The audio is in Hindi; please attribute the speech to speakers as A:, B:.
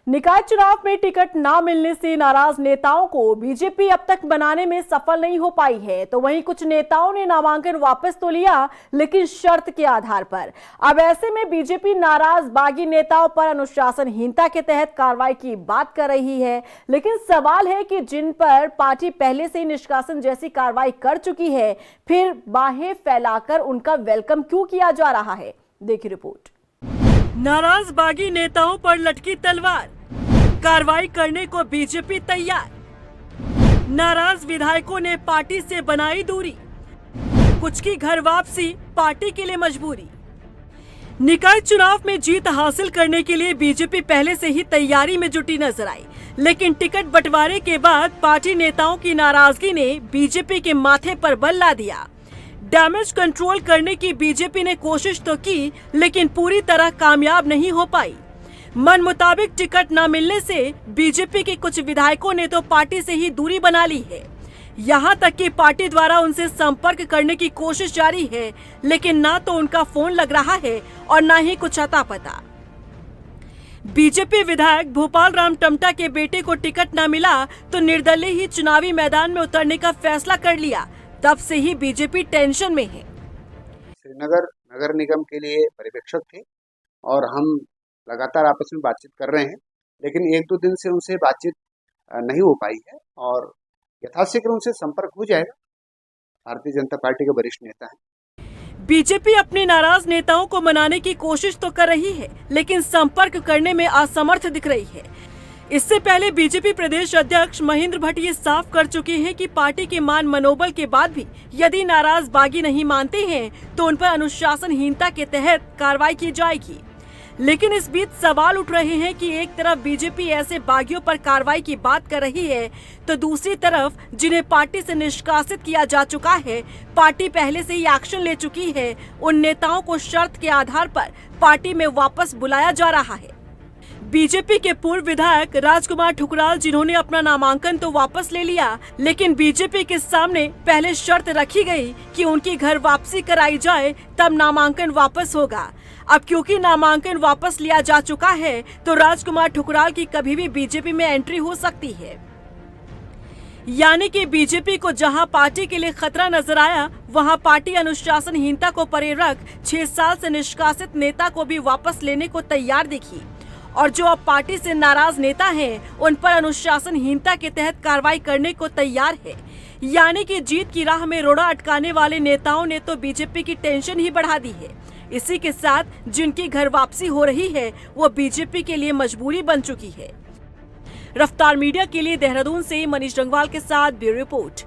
A: निकाय चुनाव में टिकट ना मिलने से नाराज नेताओं को बीजेपी अब तक बनाने में सफल नहीं हो पाई है। तो वहीं कुछ नेताओं ने नामांकन वापस तो लिया, लेकिन शर्त के आधार पर। अब ऐसे में बीजेपी नाराज बागी नेताओं पर अनुशासनहीनता के तहत कार्रवाई की बात कर रही है। लेकिन सवाल है कि जिन पर पार्टी पहले से ही निष्कासन जैसी कार्रवाई कर चुकी है, फिर बाहें फैलाकर उनका वेलकम क्यों किया जा रहा है? देखिए रिपोर्ट। नाराज बागी नेताओं पर लटकी तलवार, कार्रवाई करने को बीजेपी तैयार। नाराज विधायकों ने पार्टी से बनाई दूरी, कुछ की घर वापसी पार्टी के लिए मजबूरी। निकाय चुनाव में जीत हासिल करने के लिए बीजेपी पहले से ही तैयारी में जुटी नजर आई, लेकिन टिकट बंटवारे के बाद पार्टी नेताओं की नाराजगी ने बीजेपी के माथे पर बल ला दिया। डैमेज कंट्रोल करने की बीजेपी ने कोशिश तो की, लेकिन पूरी तरह कामयाब नहीं हो पाई। मन मुताबिक टिकट न मिलने से बीजेपी के कुछ विधायकों ने तो पार्टी से ही दूरी बना ली है। यहां तक कि पार्टी द्वारा उनसे संपर्क करने की कोशिश जारी है, लेकिन ना तो उनका फोन लग रहा है और न ही कुछ अता पता। बीजेपी विधायक भोपाल राम टमटा के बेटे को टिकट न मिला तो निर्दलीय ही चुनावी मैदान में उतरने का फैसला कर लिया। तब से ही बीजेपी टेंशन में है।
B: श्रीनगर नगर निगम के लिए पर्यवेक्षक थे और हम लगातार आपस में बातचीत कर रहे हैं, लेकिन एक दो दिन से उनसे बातचीत नहीं हो पाई है और यथाशीघ्र उनसे संपर्क हो जाएगा। भारतीय जनता पार्टी के वरिष्ठ नेता हैं।
A: बीजेपी अपने नाराज नेताओं को मनाने की कोशिश तो कर रही है, लेकिन संपर्क करने में असमर्थ दिख रही है। इससे पहले बीजेपी प्रदेश अध्यक्ष महेंद्र भट्ट ये साफ कर चुके हैं कि पार्टी के मान मनोबल के बाद भी यदि नाराज बागी नहीं मानते हैं तो उन पर अनुशासनहीनता के तहत कार्रवाई की जाएगी। लेकिन इस बीच सवाल उठ रहे हैं कि एक तरफ बीजेपी ऐसे बागियों पर कार्रवाई की बात कर रही है, तो दूसरी तरफ जिन्हें पार्टी से निष्कासित किया जा चुका है, पार्टी पहले से ही एक्शन ले चुकी है, उन नेताओं को शर्त के आधार पर पार्टी में वापस बुलाया जा रहा है। बीजेपी के पूर्व विधायक राजकुमार ठुकराल, जिन्होंने अपना नामांकन तो वापस ले लिया, लेकिन बीजेपी के सामने पहले शर्त रखी गई कि उनकी घर वापसी कराई जाए, तब नामांकन वापस होगा। अब क्योंकि नामांकन वापस लिया जा चुका है, तो राजकुमार ठुकराल की कभी भी बीजेपी में एंट्री हो सकती है। यानी कि बीजेपी को जहां पार्टी के लिए खतरा नजर आया, वहां पार्टी अनुशासनहीनता को परे रख 6 साल से निष्कासित नेता को भी वापस लेने को तैयार दिखी। और जो अब पार्टी से नाराज नेता हैं, उन पर अनुशासनहीनता के तहत कार्रवाई करने को तैयार है। यानी कि जीत की राह में रोड़ा अटकाने वाले नेताओं ने तो बीजेपी की टेंशन ही बढ़ा दी है। इसी के साथ जिनकी घर वापसी हो रही है, वो बीजेपी के लिए मजबूरी बन चुकी है। रफ्तार मीडिया के लिए देहरादून से मनीष रंगवाल के साथ ब्यूरो रिपोर्ट।